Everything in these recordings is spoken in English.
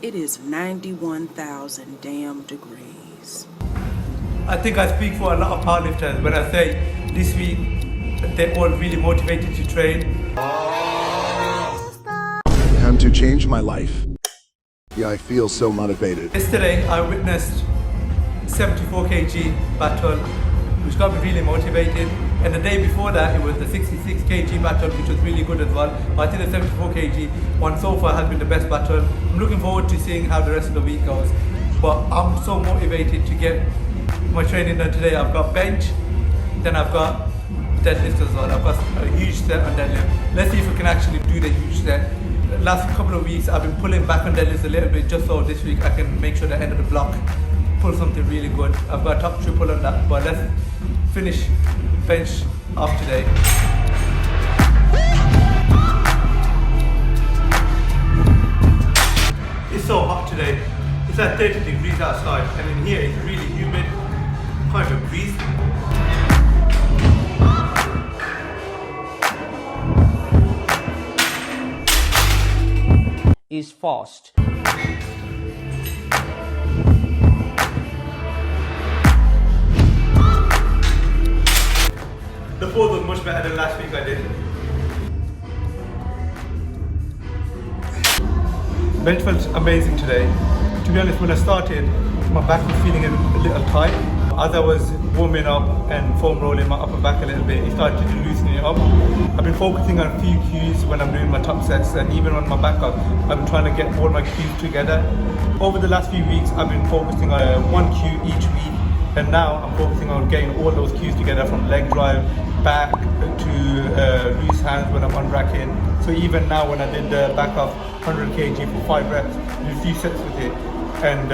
It is 91,000 damn degrees. I think I speak for a lot of powerlifters when I say this week they're all really motivated to train. Time to change my life. Yeah, I feel so motivated. Yesterday I witnessed 74 kg battle, which got me really motivated. And the day before that it was the 66 kg battle, which was really good as well. But I think the 74 kg one so far has been the best battle. I'm looking forward to seeing how the rest of the week goes. But I'm so motivated to get my training done today. I've got bench, then I've got deadlift as well. I've got a huge set on deadlift. Let's see if we can actually do the huge set. The last couple of weeks I've been pulling back on deadlifts a little bit, just so this week I can make sure the end of the block pull something really good. I've got a top triple on that, but let's finish bench off today. It's so hot today. It's at 30 degrees outside, and in here it's really humid. Can't even breathe. Is fast. The pose was much better than last week I did. Bench felt amazing today. To be honest, when I started, my back was feeling a little tight. As I was warming up and foam rolling my upper back a little bit, it started to loosen it up. I've been focusing on a few cues when I'm doing my top sets, and even on my back up, I've been trying to get all my cues together. Over the last few weeks, I've been focusing on one cue each week, and now I'm focusing on getting all those cues together, from leg drive, back to loose hands when I'm unracking. So even now when I did the back off 100 kg for 5 reps, did a few sets with it, and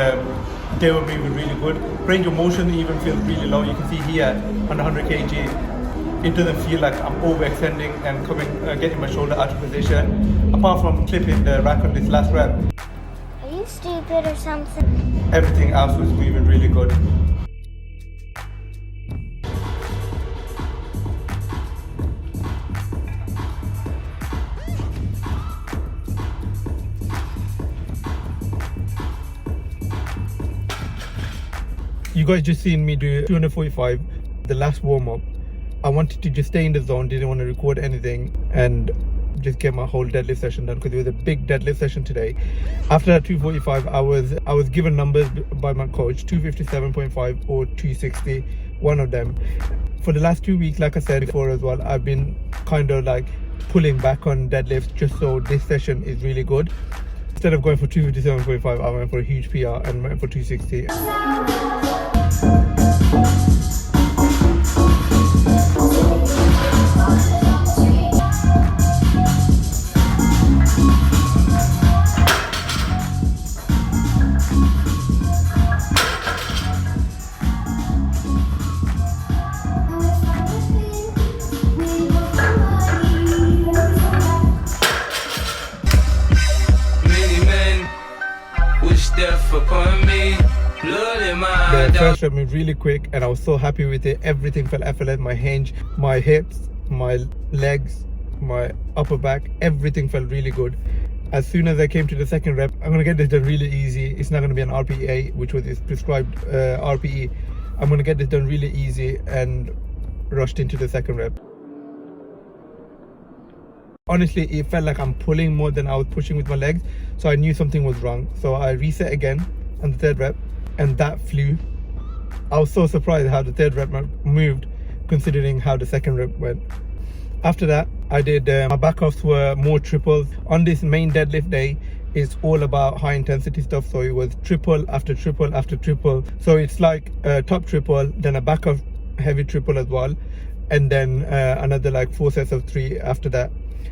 they were moving really good. Range of motion even feels really low. You can see here on 100 kg, it doesn't feel like I'm overextending and getting my shoulder out of position. Apart from clipping the rack on this last rep. Are you stupid or something? Everything else was moving really good. You guys just seen me do 245, the last warm-up. I wanted to just stay in the zone, didn't want to record anything, and just get my whole deadlift session done, because it was a big deadlift session today. After that 245, I was given numbers by my coach, 257.5 or 260, one of them. For the last 2 weeks, like I said before as well, I've been kind of like pulling back on deadlifts just so this session is really good. Instead of going for 257.5, I went for a huge PR and went for 260. The first rep moved really quick and I was so happy with it. Everything felt effortless. My hinge, my hips, my legs, my upper back, everything felt really good. As soon as I came to the second rep, I'm going to get this done really easy. It's not going to be an RPE, which was its prescribed RPE. I'm going to get this done really easy and rushed into the second rep. Honestly, it felt like I'm pulling more than I was pushing with my legs, so I knew something was wrong. So I reset again on the third rep, and that flew. I was so surprised how the third rep moved, considering how the second rep went. After that, I did my back offs were more triples. On this main deadlift day, it's all about high intensity stuff, so it was triple after triple after triple. So it's like a top triple, then a back off heavy triple as well, and then another like 4 sets of 3 after that.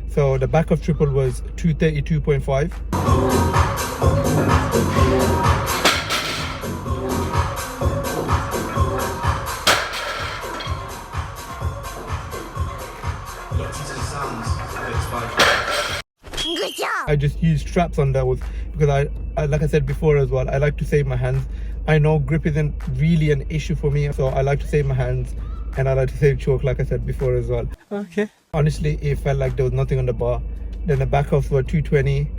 So the back of triple was 232.5. Good job. I just used straps on that because I like I said before as well, I like to save my hands. I know grip isn't really an issue for me, so I like to save my hands, and I like to save choke, like I said before as well. Okay. Honestly, it felt like there was nothing on the bar. Then the back offs were 220.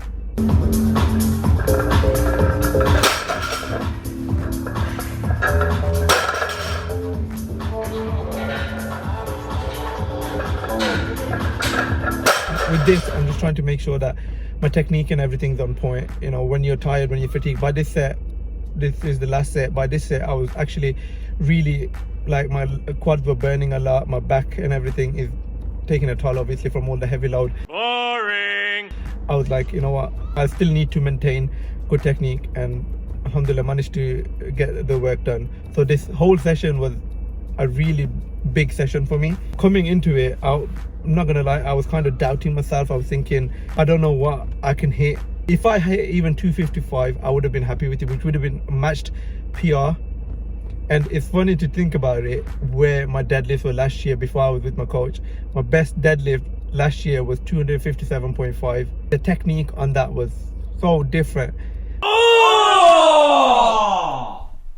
with this, I'm just trying to make sure that my technique and everything's on point. You know, when you're tired, when you're fatigued. By this set, this is the last set. By this set, I was actually really, like, my quads were burning a lot. My back and everything is taking a toll, obviously, from all the heavy load. Boring. I was like, you know what? I still need to maintain good technique, and alhamdulillah, managed to get the work done. So this whole session was a really big session for me. Coming into it, I'm not gonna lie, I was kind of doubting myself. I was thinking, I don't know what I can hit. If I hit even 255, I would have been happy with it, which would have been matched PR. And it's funny to think about it, where my deadlifts were last year before I was with my coach. My best deadlift last year was 257.5. The technique on that was so different. Oh!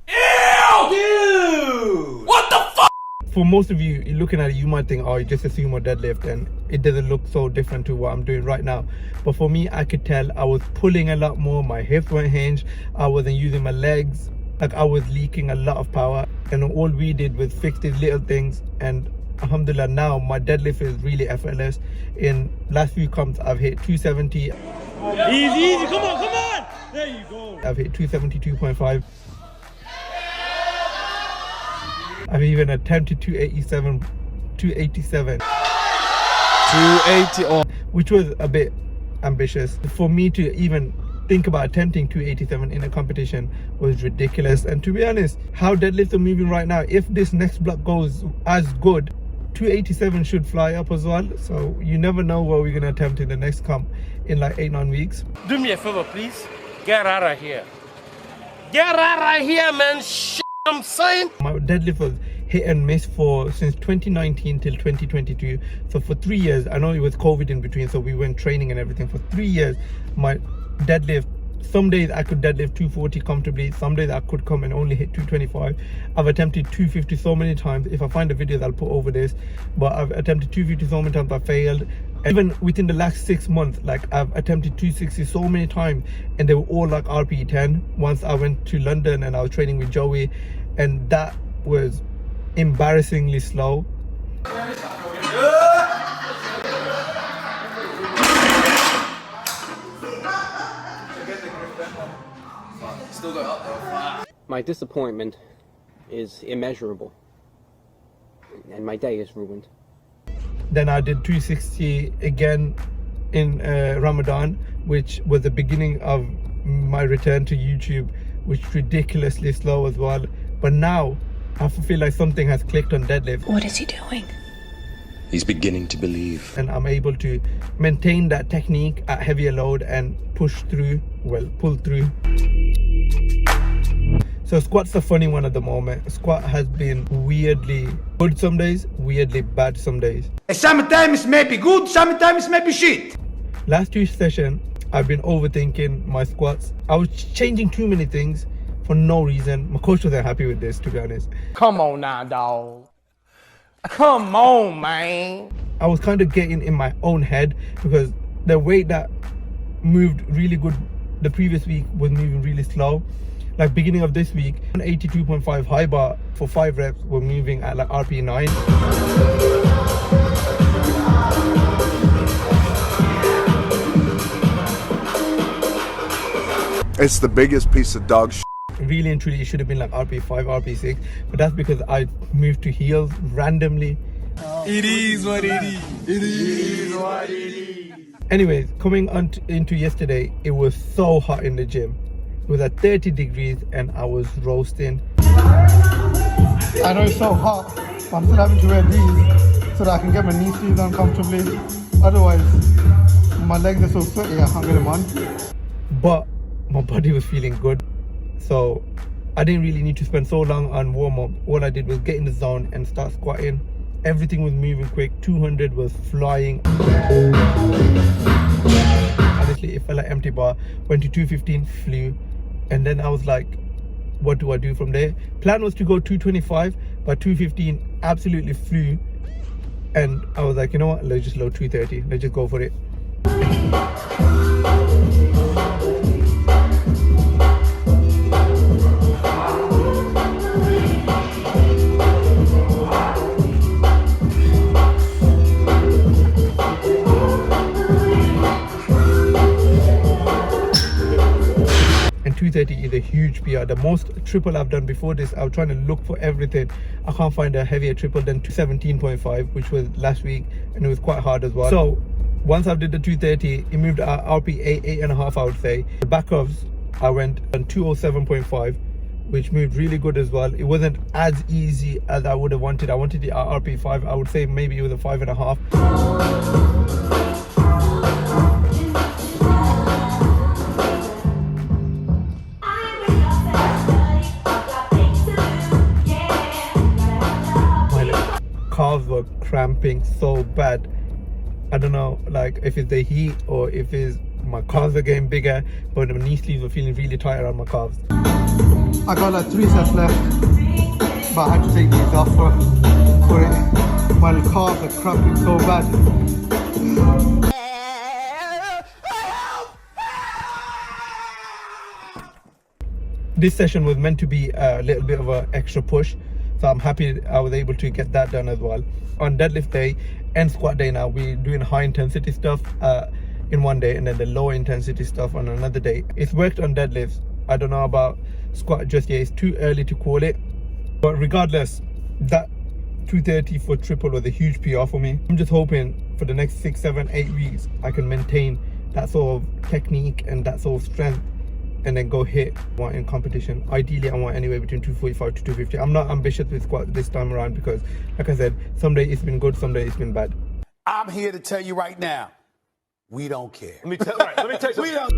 Ew! Dude! What the fuck? For most of you, you're looking at it, you might think, oh, you just assume a deadlift, and it doesn't look so different to what I'm doing right now. But for me, I could tell I was pulling a lot more. My hips weren't hinged. I wasn't using my legs. Like, I was leaking a lot of power. And all we did was fix these little things. And alhamdulillah, now my deadlift is really effortless. In last few comps, I've hit 270. Easy, easy, come on, come on! There you go. I've hit 272.5. I've even attempted 287, 280, which was a bit ambitious. For me to even think about attempting 287 in a competition was ridiculous. And to be honest, how deadlifts are moving right now, if this next block goes as good, 287 should fly up as well. So you never know what we're gonna attempt in the next comp in like 8-9 weeks. Do me a favor, please. Get out of here. Get out of here, man. Shit, I'm saying. My deadlift was hit and miss since 2019 till 2022. So for 3 years, I know it was COVID in between, so we went training and everything. For 3 years, my deadlift, some days I could deadlift 240 comfortably, some days I could come and only hit 225. I've attempted 250 so many times. If I find the videos, I'll put over this, but I've attempted 250 so many times, I failed. Even within the last 6 months, like, I've attempted 260 so many times, and they were all like RPE 10. Once I went to London and I was training with Joey, and that was embarrassingly slow. My disappointment is immeasurable, and my day is ruined. Then I did 260 again in Ramadan, which was the beginning of my return to YouTube, which is ridiculously slow as well. But now I feel like something has clicked on deadlift. What is he doing? He's beginning to believe. And I'm able to maintain that technique at heavier load and push through, well, pull through. So squat's a funny one at the moment. Squat has been weirdly good some days, weirdly bad some days. Sometimes maybe good, sometimes maybe shit. Last 2 sessions, I've been overthinking my squats. I was changing too many things for no reason. My coach wasn't happy with this, to be honest. Come on now, dog. Come on, man. I was kind of getting in my own head because the weight that moved really good the previous week was moving really slow. Like, beginning of this week, 82.5 high bar for 5 reps were moving at like RPE 9. It's the biggest piece of dog shit. Really and truly, it should have been like RPE 5, RPE 6, but that's because I moved to heels randomly. It is what it is. It is what it is. Anyways, coming on into yesterday, it was so hot in the gym. It was at 30 degrees and I was roasting. I know it's so hot, but I'm still having to wear these so that I can get my knee sleeves on comfortably. Otherwise, my legs are so sweaty, I can't get them on. But my body was feeling good, so I didn't really need to spend so long on warm-up. All I did was get in the zone and start squatting. Everything was moving quick. 200 was flying. Honestly, it felt like empty bar. Went to 215, flew. And then I was like, what do I do from there? Plan was to go 225, but 215 absolutely flew. And I was like, you know what? Let's just load 230. Let's just go for it. 230 is a huge PR. The most triple I've done before this, I was trying to look for everything. I can't find a heavier triple than 217.5, which was last week, and it was quite hard as well. So once I did the 230, it moved at RP 8.5, I would say. The back offs, I went on 207.5, which moved really good as well. It wasn't as easy as I would have wanted. I wanted it at RP 5. I would say maybe it was a 5.5. My calves were cramping so bad. I don't know, like if it's the heat or if it's my calves are getting bigger, but my knee sleeves were feeling really tight around my calves. I got like 3 sets left, but I had to take these off for it. My calves are cramping so bad. This session was meant to be a little bit of an extra push, so I'm happy I was able to get that done as well. On deadlift day and squat day now, we're doing high intensity stuff in one day, and then the low intensity stuff on another day. It's worked on deadlifts. I don't know about squat just yet. It's too early to call it, but regardless, that 230 for triple was a huge PR for me. I'm just hoping for the next 6, 7, 8 weeks I can maintain that sort of technique and that sort of strength, and then go hit one in competition. Ideally, I want anywhere between 245 to 250. I'm not ambitious with squat this time around because, like I said, some days it's been good, some days it's been bad. I'm here to tell you right now, we don't care. Let me tell you We don't.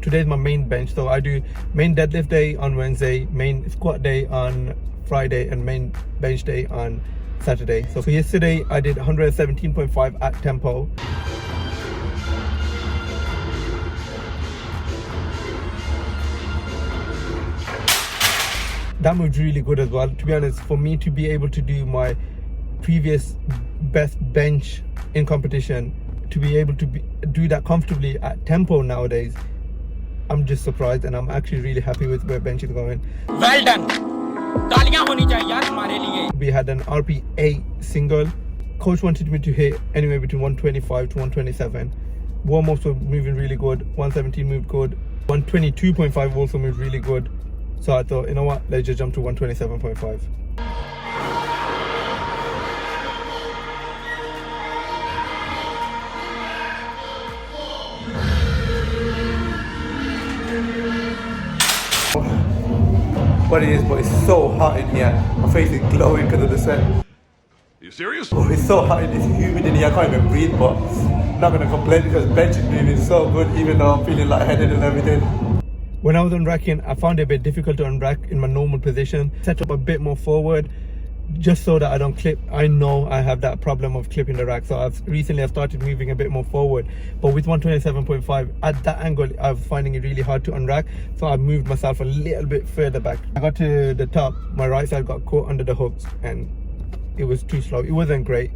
Today's my main bench, so I do main deadlift day on Wednesday, main squat day on Friday, and main bench day on Saturday. So for yesterday, I did 117.5 at tempo. That moved really good as well. To be honest, for me to be able to do my previous best bench in competition, to be able to do that comfortably at tempo nowadays, I'm just surprised, and I'm actually really happy with where bench is going. Well done. तालियां होनी चाहिए यार हमारे लिए. We had an RP 8 single. Coach wanted me to hit anywhere between 125 to 127. Warm-ups were moving really good. 117 moved good. 122.5 also moved really good. So I thought, you know what, let's just jump to 127.5. What it is, but it's so hot in here. My face is glowing because of the sweat. You serious? Oh, it's so hot, it's humid in here, I can't even breathe, but I'm not going to complain because bench is moving so good, even though I'm feeling lightheaded and everything. When I was unracking, I found it a bit difficult to unrack in my normal position. Set up a bit more forward, just so that I don't clip. I know I have that problem of clipping the rack, so recently I've started moving a bit more forward. But with 127.5, at that angle, I'm finding it really hard to unrack, so I moved myself a little bit further back. I got to the top, my right side got caught under the hooks, and it was too slow. It wasn't great.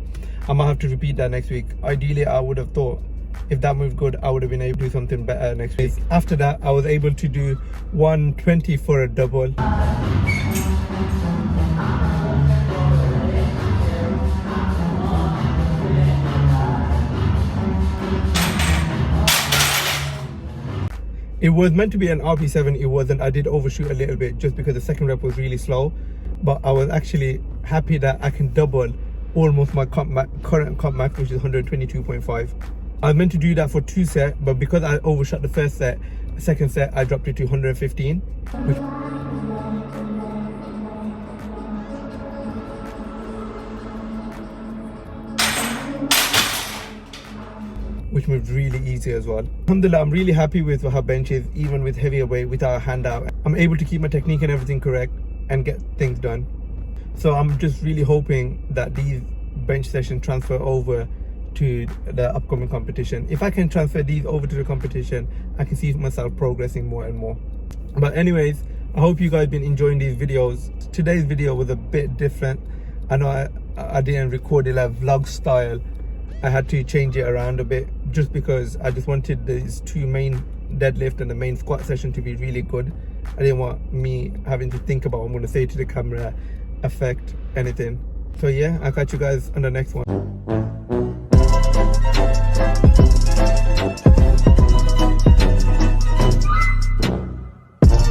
I might have to repeat that next week. Ideally, I would have thought if that moved good, I would have been able to do something better next week. After that, I was able to do 120 for a double. It was meant to be an RP7, it wasn't. I did overshoot a little bit just because the second rep was really slow, but I was actually happy that I can double almost my current comp max, which is 122.5. I was meant to do that for 2 sets, but because I overshot the first set, the second set I dropped it to 115, which moved really easy as well. Alhamdulillah, I'm really happy with how bench is, even with heavier weight, without a handout. I'm able to keep my technique and everything correct and get things done. So I'm just really hoping that these bench sessions transfer over to the upcoming competition. If I can transfer these over to the competition, I can see myself progressing more and more. But anyways, I hope you guys been enjoying these videos. Today's video was a bit different. I know I didn't record it like vlog style. I had to change it around a bit just because I just wanted these 2 main deadlift and the main squat session to be really good. I didn't want me having to think about what I'm going to say to the camera affect anything. So yeah, I'll catch you guys on the next one.